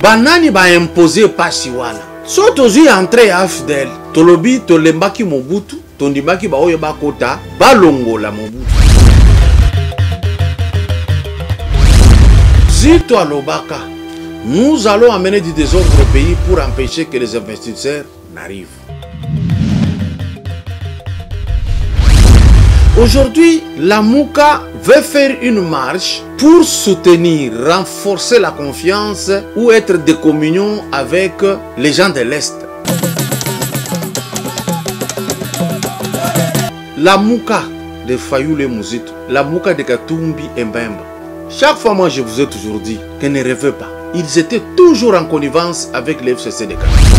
banani ba imposer pasi wana. So tozi entré à Fidel, tolobi tolembaki Mobutu, tondimaki ba oyo bakota, balongola Mobutu. Zito alobaka, nous allons amener du désordre au pays pour empêcher que les investisseurs n'arrivent. Aujourd'hui, la Mouka veut faire une marche pour soutenir, renforcer la confiance ou être de communion avec les gens de l'Est. La Mouka de Fayou le Mouzito, la Mouka de Katumbi et Mbemba. Chaque fois, moi, je vous ai toujours dit que ne rêvez pas. Ils étaient toujours en connivence avec le FCC de Katumbi.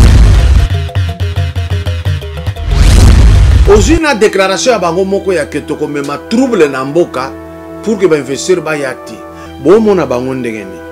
Aujourd'hui, la déclaration à Bango Moko ya ketoko mema trouble na mboka pour que l'investisseur ba yati. Bon mona bango ndengeni.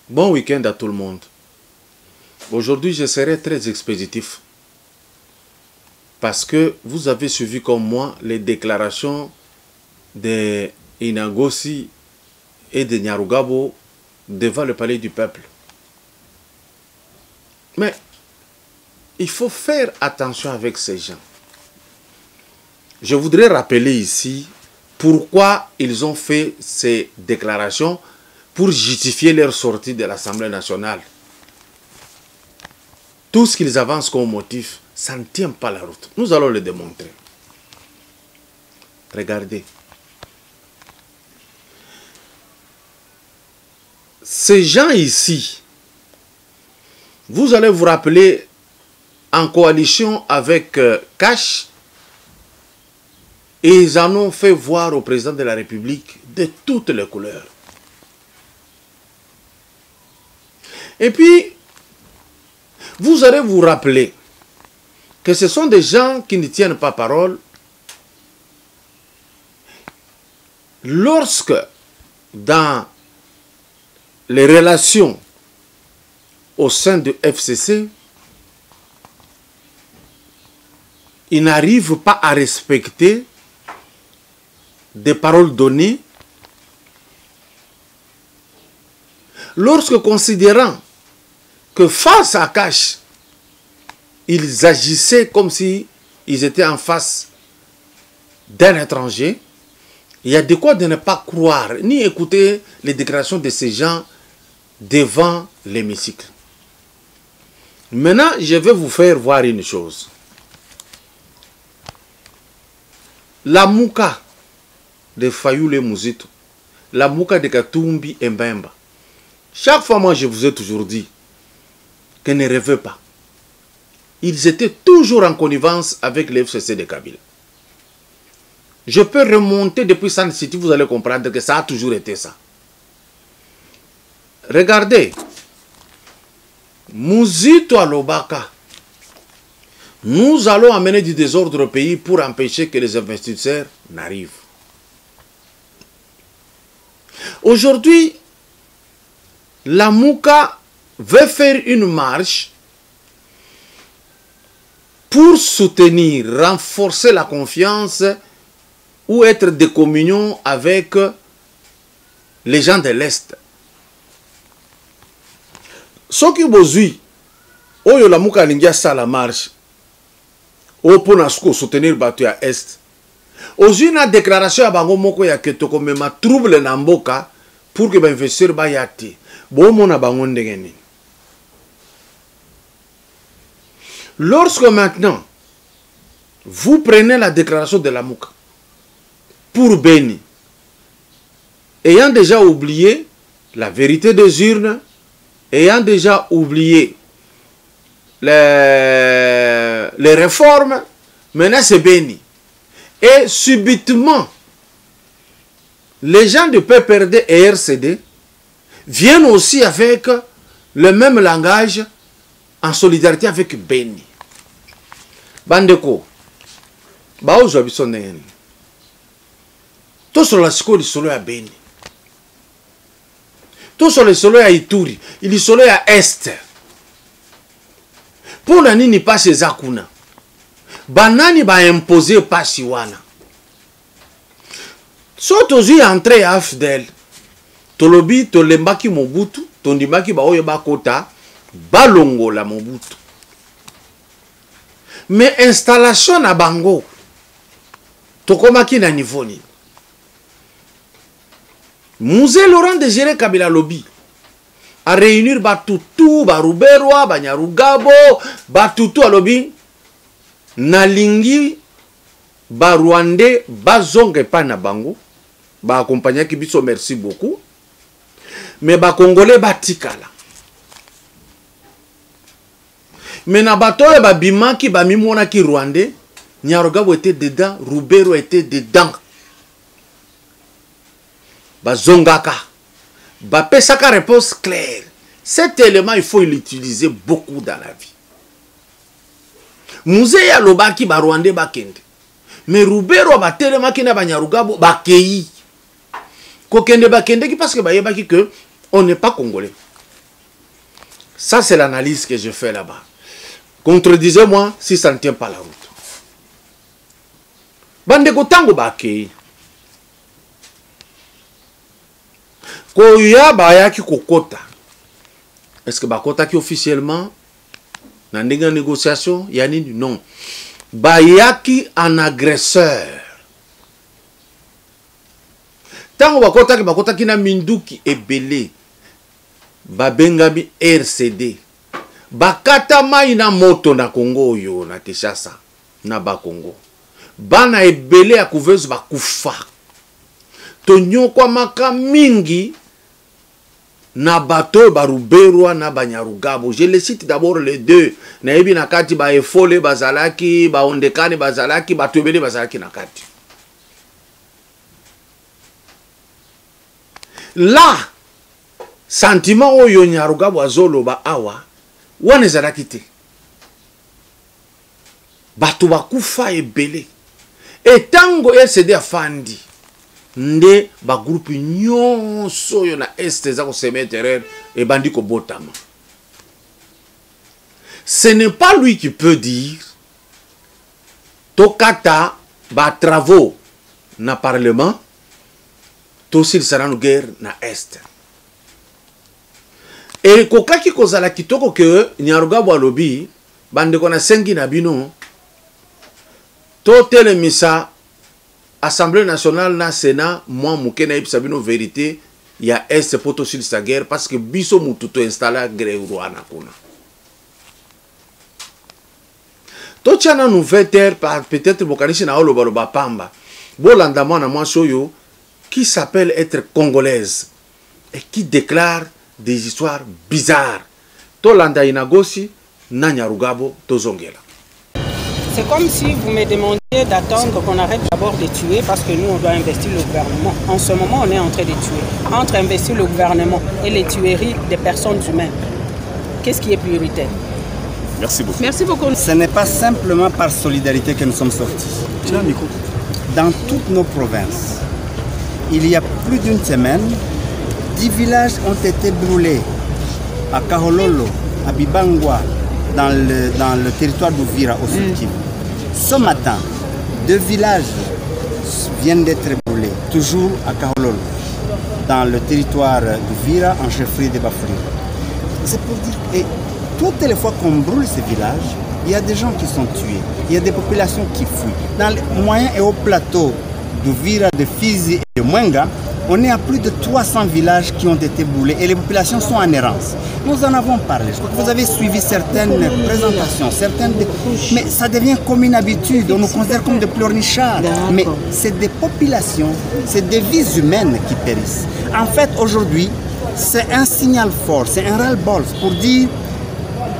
Bon week-end à tout le monde. Aujourd'hui, je serai très expéditif parce que vous avez suivi comme moi les déclarations de Inagosi et de Nyarugabo devant le palais du peuple. Mais il faut faire attention avec ces gens. Je voudrais rappeler ici pourquoi ils ont fait ces déclarations pour justifier leur sortie de l'Assemblée nationale. Tout ce qu'ils avancent comme motif, ça ne tient pas la route. Nous allons le démontrer. Regardez. Ces gens ici, vous allez vous rappeler, en coalition avec Cash, et ils en ont fait voir au président de la République de toutes les couleurs. Et puis, vous allez vous rappeler que ce sont des gens qui ne tiennent pas parole lorsque, dans les relations au sein du FCC, ils n'arrivent pas à respecter des paroles données, lorsque considérant que face à Cash, ils agissaient comme si ils étaient en face d'un étranger, il y a de quoi de ne pas croire, ni écouter les déclarations de ces gens devant l'hémicycle. Maintenant, je vais vous faire voir une chose. La Mouka de Fayou le Mouzito, la Mouka de Katumbi et Mbemba, chaque fois, moi, je vous ai toujours dit que ne rêvez pas. Ils étaient toujours en connivence avec le FCC de Kabila. Je peux remonter depuis San City, vous allez comprendre que ça a toujours été ça. Regardez. Mouzito Alobaka. Nous allons amener du désordre au pays pour empêcher que les investisseurs n'arrivent. Aujourd'hui, la Mouka veut faire une marche pour soutenir, renforcer la confiance ou être de communion avec les gens de l'Est. Ce qui bozui, oyo la muka lingia sa la marche, o pona soutenir batu ya Est. Ozui na déclaration ya bango moko ya ketoko mema trouble na mboka pour que ba investisseur ba yati. Bo mona bango ndenge nini. Lorsque maintenant, vous prenez la déclaration de la Mouka pour Beni, ayant déjà oublié la vérité des urnes, ayant déjà oublié les réformes, maintenant c'est Beni. Et subitement, les gens de PPRD et RCD viennent aussi avec le même langage en solidarité avec Beni. Bandeko, baozo biso ndenge. To sur la siko lisolo ya Beni. To sur lisolo ya Ituri, lisolo ya Est. Pour la nini passe zakuna. Banani ba imposer pasi wana. So tozi entré ya AFDEL. Tolobi tolembaki Mobutu, tondimaki ba oyo bakota balongola Mobutu. Mais installation na bango tokomaki na niveau ni. Musée Laurent Désiré Kabila Lobi a réunir batutu, baruberwa, banyarugabo, batutu a lobi nalingi barwande bazonge pa na bango ba accompagner ki biso merci beaucoup. Mais ba congolais batikala. Mais na batoye ba bimaki ba mimona ki rwandais, Nyarugabo était dedans, Rubero était dedans. Ba zongaka. Ba pesaka réponse claire. Cet élément il faut l'utiliser beaucoup dans la vie. Musée ya lobaki ba rwandais ba kende. Mais Rubero ba telemaki na ba Nyarugabo ba kei. Ko kende ba kende ki parce que ba yebaki que on n'est pas congolais. Ça c'est l'analyse que je fais là-bas. Contredisez-moi si ça ne tient pas la route. Bandeko tango bakei. Koya bayaki kokota. Est-ce que bakota ki officiellement na ndenge négociation yani non. Bayaki en agresseur. Tango bakota ki na minduki ebele. Babengami RCD. Bakata mai na moto na Congo yo na Kinshasa na ba Congo. Bana ebele ya couveuse bakufa. Tonyo kwa maka mingi na bato baruberwa na banyarugabo. Je les cite d'abord les deux. Na ebi na kati ba efole bazalaki, ba ondekane bazalaki, ba tobele bazalaki na kati. Là, sentiment oyo Nyarugabo azolo ba awa wana ezalaki te. Bato bakufa ebele. Etango RCD afandi nde ba groupe nyonso yo na Est za ko semeterere e bandi ko botama. Ce n'est pas lui qui peut dire tokata ba travaux na parlement tosil saranu guerre na Est. Et kokaki kozala kitoko ke Nyarugabo alobi bande kona sengi na bino to telemisa Assemblée nationale na Sénat moi muke na ipsa bino vérité ya Est poto sur sa guerre parce que biso mututo installa guerre rwanda kuna. To tchana nouvelle terre peut-être bokanishi na olo baloba pamba. Bolanda mwana moi soyo qui s'appelle être congolaise et qui déclare des histoires bizarres. Tolanda inagosi na Nyarugabo tozongela. C'est comme si vous me demandiez d'attendre qu'on arrête d'abord de tuer parce que nous on doit investir le gouvernement. En ce moment on est en train de tuer. Entre investir le gouvernement et les tueries des personnes humaines, qu'est-ce qui est prioritaire? Merci beaucoup. Merci beaucoup. Ce n'est pas simplement par solidarité que nous sommes sortis. Dans toutes nos provinces, il y a plus d'une semaine, 10 villages ont été brûlés. à Kahololo, à Bibangwa, dans le territoire d'Ouvira au Sud Kivu. Ce matin, 2 villages viennent d'être brûlés, toujours à Kahololo, dans le territoire d'Ouvira, en chefferie de Bafoury. C'est pour dire, et toutes les fois qu'on brûle ces villages, il y a des gens qui sont tués, il y a des populations qui fuient. Dans les moyens et hauts plateaux d'Ouvira, de Fizi et de Mwenga, on est à plus de 300 villages qui ont été brûlés et les populations sont en errance. Nous en avons parlé. Je crois que vous avez suivi certaines présentations, mais ça devient comme une habitude. On nous considère comme des pleurnichards. Mais c'est des populations, c'est des vies humaines qui périssent. En fait, aujourd'hui, c'est un signal fort, c'est un ras-le-bol pour dire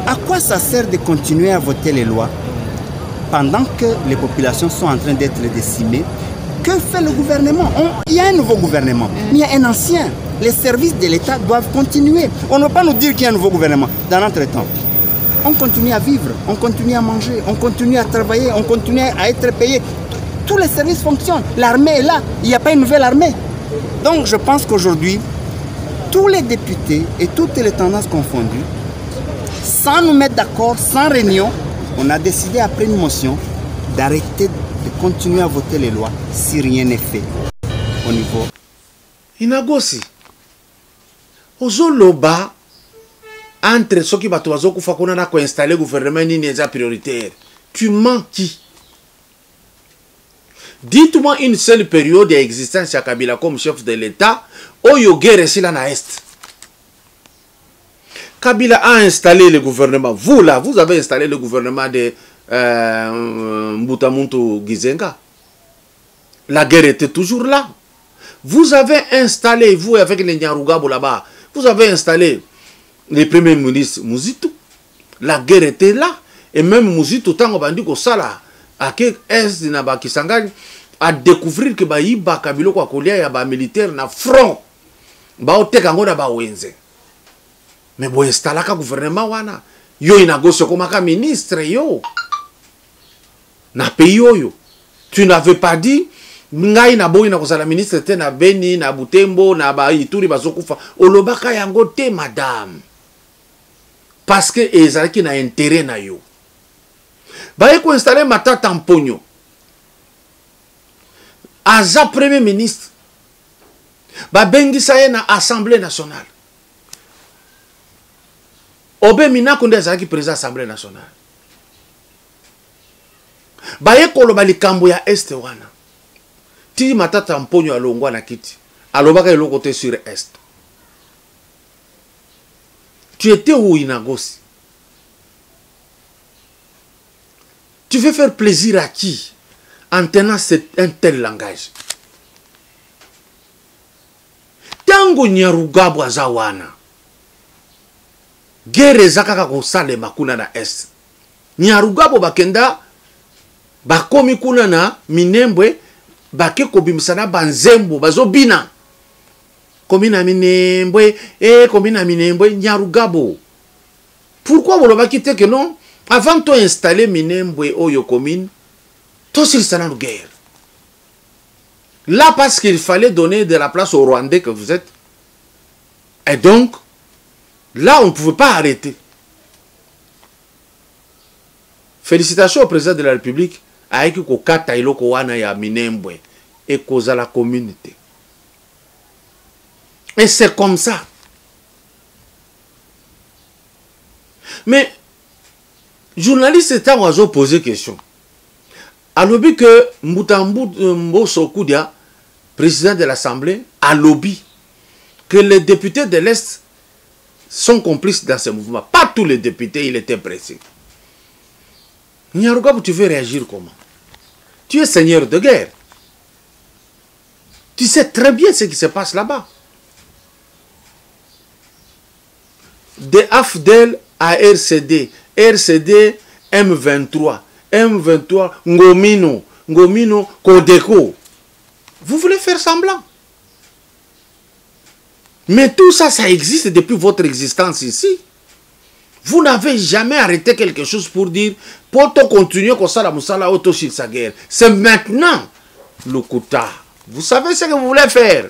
à quoi ça sert de continuer à voter les lois pendant que les populations sont en train d'être décimées. Que fait le gouvernement? Il y a un nouveau gouvernement, mais il y a un ancien. Les services de l'État doivent continuer. On ne va pas nous dire qu'il y a un nouveau gouvernement. Dans notre temps, on continue à vivre, on continue à manger, on continue à travailler, on continue à être payé. Tous les services fonctionnent. L'armée est là. Il n'y a pas une nouvelle armée. Donc je pense qu'aujourd'hui, tous les députés et toutes les tendances confondues, sans nous mettre d'accord, sans réunion, on a décidé après une motion d'arrêter de continuer à voter les lois si rien n'est fait au niveau. Inagosi. Ozoloba entre ceux qui bato bazokufa kuna na ko installer gouvernement nini eza prioritaire. Tu mens qui? Dites-moi une seule période d'existence à Kabila comme chef de l'État oyo guerre sila na est. Kabila a installé le gouvernement. Vous là, vous avez installé le gouvernement de Mbutamuntu Gizenga. La guerre était toujours là. Vous avez installé, vous avec les Nyarugabo là-bas, vous avez installé le premier ministre Muzitu. La guerre était là. Et même Muzitu, tant qu'on dit que ça là, à quel est na Kisangani, à découvrir que Baïba Kabilo kwa kolia ya ba militaire na front. Ba oteka ngona ba wenze. Mais bon installa ka gouvernement wana. Yo inagoso comme ka ministre yo. Na pays yo. Tu n'avais pas dit ngai na boyi na kozala ministre te na Beni na Butembo na ba Ituri bazokufa. Olobaka yango te madame. Parce que ezalaki na intérêt na yo. Ba ko installer Matata Mponyo. Aza premier ministre. Ba bengisa ye na Assemblée nationale. Obe Minako nde azalaki président Assemblée nationale. Baye koloba likambo ya Est wana. Ti Matata Mponyo alongwa na kiti. Alobaka eloko te sur Est. Tu étais où Inagosi? Tu veux faire plaisir à qui en tenant un tel langage? Tango Nyarugabo azawana. Guerre zakaka kosale makuna na Est. Nyarugabo bakenda bakomi kuna na Minembwe bake kobimisana banzembo bazobina. Komina Minembwe komina Minembwe Nyarugabo. Pourquoi vous l'avez quitté que non? Avant de installer Minembwe Oyo commune, tout sur le guerre. Là, parce qu'il fallait donner de la place aux Rwandais que vous êtes. Et donc, là, on ne pouvait pas arrêter. Félicitations au président de la République. Avec Kokata iloko wana ya Minembwe et cause à la communauté. Et c'est comme ça. Mais, journaliste était à poser question. A lobby que Mbutambo Sokoudia, président de l'Assemblée, a lobby que les députés de l'Est sont complices dans ce mouvement. Pas tous les députés, il était pressé. Nyarugabo, tu veux réagir comment? Tu es seigneur de guerre. Tu sais très bien ce qui se passe là-bas. De AFDEL à RCD, RCD M23, M23 Ngomino Kodeko. Vous voulez faire semblant? Mais tout ça, ça existe depuis votre existence ici. Vous n'avez jamais arrêté quelque chose pour dire pour continuer comme ça la Moussala auto sa guerre. C'est maintenant le Kouta. Vous savez ce que vous voulez faire.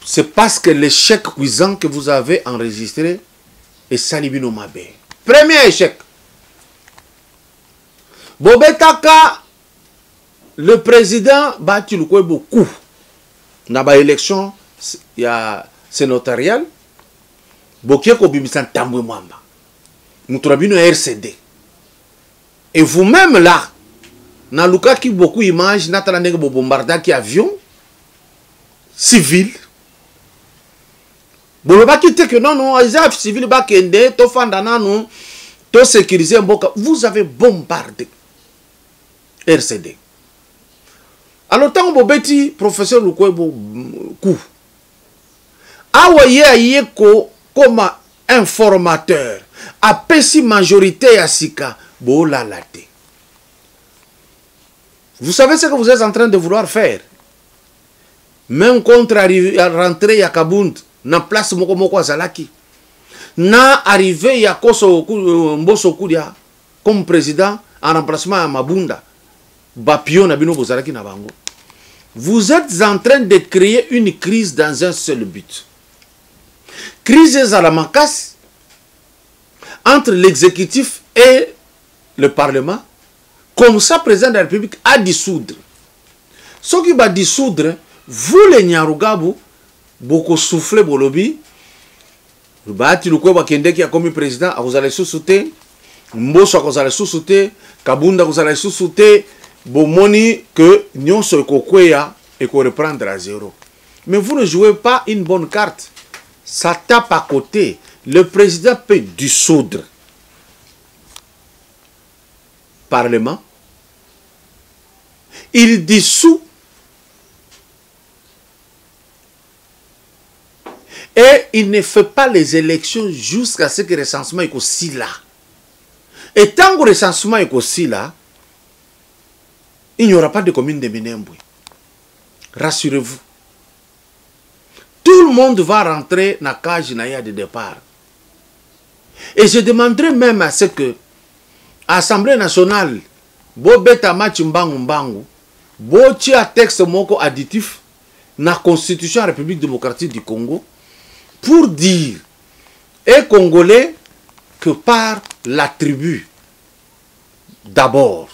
c'est parce que l'échec cuisant que vous avez enregistré est Salibino Mabé. Premier échec. Bobetaka, le président battu beaucoup. Dans l'élection, il y a sénatorial. Bokieko Bimisan Tambwe Mwamba. Nous travaillons RCD. Et vous-même là, dans le cas qui beaucoup d'images, Nathalie bombarda qui avion civil. Vous ne pouvez pas quitter que non, les avions civils, to sécuriser Mboka. Vous avez bombardé RCD. Alors, tant que vous professeur Lukwebo Kou, awaye comme informateur, a pesi majorité à Sika, bola late. Vous savez ce que vous êtes en train de vouloir faire? Même contre rentrer à Kabound, na place Moko Zalaki, na arrivé à Koso Mboso Koudia comme président en remplacement à Mabunda, Bapio Nabino Bozalaki Nabango. Vous êtes en train de créer une crise dans un seul but. Crise à la macasse entre l'exécutif et le Parlement. Comme ça, le président de la République a dissoudre. Ce qui va dissoudre, vous les Nyarugabu, beaucoup soufflé Bolobi, Bati Lukwe Kende qui a commis président, vous allez sous-souter, Mboso vous allez sous-souter, Kabunda vous allez sous-souter, Bomoni que Nyon se kokweya et qu'on reprendre à zéro. Mais vous ne jouez pas une bonne carte. Ça tape à côté. Le président peut dissoudre Parlement. Il dissout et il ne fait pas les élections jusqu'à ce que le recensement est aussi là. Et tant que le recensement est aussi là, il n'y aura pas de commune de Minembwe. Rassurez-vous. Tout le monde va rentrer dans la cage de départ. Et je demanderai même à ce que l'Assemblée nationale, Bobeta Machimbangu Mbangu, Bochi a texte moko additif na Constitution de la République démocratique du Congo pour dire aux Congolais que par la tribu d'abord.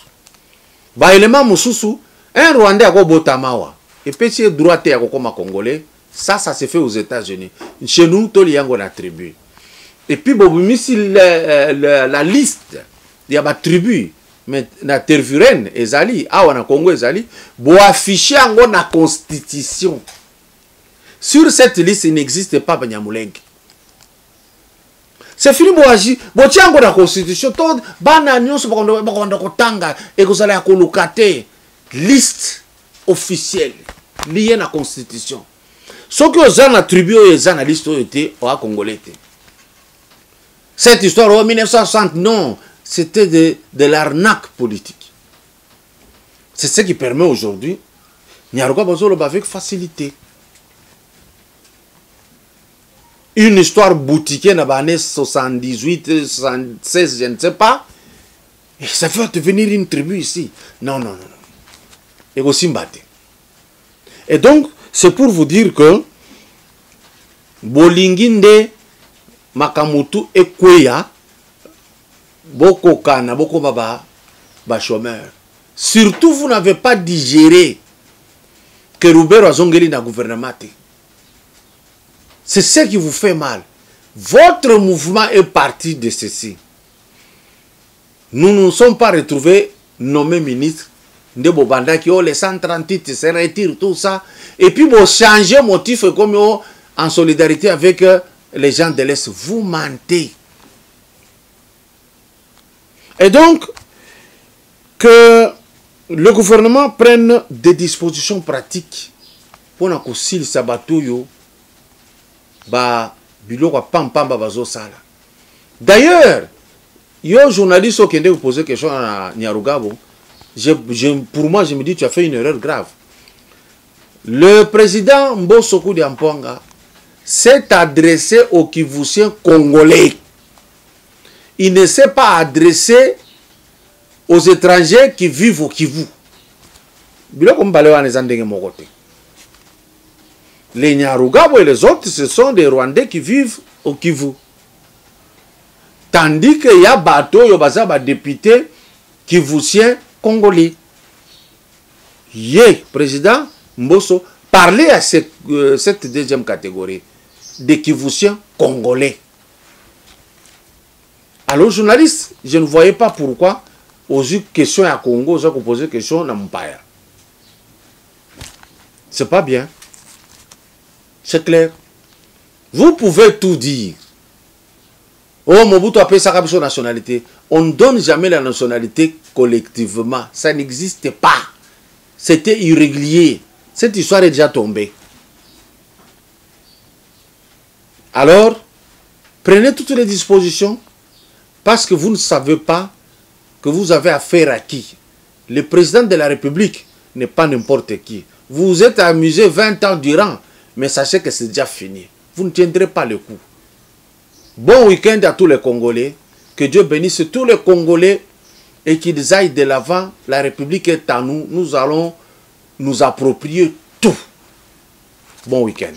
Ba élément mususu, un Rwandais a botamawa et petit droité a comme Congolais, ça se fait aux États-Unis. Chez nous, tout le monde a la tribu. Et puis la liste, il y a la tribu. Mais la Tervuren, Ezali, na Congo Ezali, bo afficher en la constitution. Sur cette liste, il n'existe pas Banyamuleng. C'est fini boaji, bo tiango la constitution, tout bana nyonso bakonda kotanga et que ça la kolokate liste officielle liée à la constitution. Ce que vous avez attribué aux analystes était au Congolais. Cette histoire en 1960, non. C'était de l'arnaque politique. C'est ce qui permet aujourd'hui, Nyaruga Bazolo avec facilité. Une histoire boutiquée dans les années 78, 76, je ne sais pas. Et ça fait devenir une tribu ici. Non, non, non. Et aussi mbaté. Et donc, c'est pour vous dire que Bolinginde, Makamutu et Kweya, Boko Kana, Boko Baba, chômeur. Surtout, vous n'avez pas digéré que Roubert Azongeli n'a gouvernement. C'est ce qui vous fait mal. Votre mouvement est parti de ceci. Nous ne nous sommes pas retrouvés nommés ministres de Bobanda qui ont les 138 se retirent tout ça. Et puis, vous changez motif comme en solidarité avec les gens de l'Est. Vous mentez. Et donc, que le gouvernement prenne des dispositions pratiques pour que s'il sabatouyo, ba biloko pampamba bazo sala. D'ailleurs, yo journaliste qui vous poser question à Nyarugabo, pour moi je me dis tu as fait une erreur grave. Le président Mbosoku Diamponga s'est adressé aux Kivusiens congolais. Il ne s'est pas adressé aux étrangers qui vivent au Kivu. Les Nyarugabo et les autres, ce sont des Rwandais qui vivent au Kivu. Tandis qu'il y a bateau, Yobaza, député kivusien congolais. Président Mbosso, parlez à cette deuxième catégorie, des kivusiens congolais. Alors, journaliste, je ne voyais pas pourquoi, aux questions à Congo, j'ai posé question à Mpaya. C'est pas bien. C'est clair. Vous pouvez tout dire. Oh, Mobutu a payé sa nationalité. On ne donne jamais la nationalité collectivement. Ça n'existe pas. C'était irrégulier. Cette histoire est déjà tombée. Alors, prenez toutes les dispositions parce que vous ne savez pas que vous avez affaire à qui. Le président de la République n'est pas n'importe qui. Vous vous êtes amusé 20 ans durant, mais sachez que c'est déjà fini. Vous ne tiendrez pas le coup. Bon week-end à tous les Congolais. Que Dieu bénisse tous les Congolais et qu'ils aillent de l'avant. La République est à nous. Nous allons nous approprier tout. Bon week-end.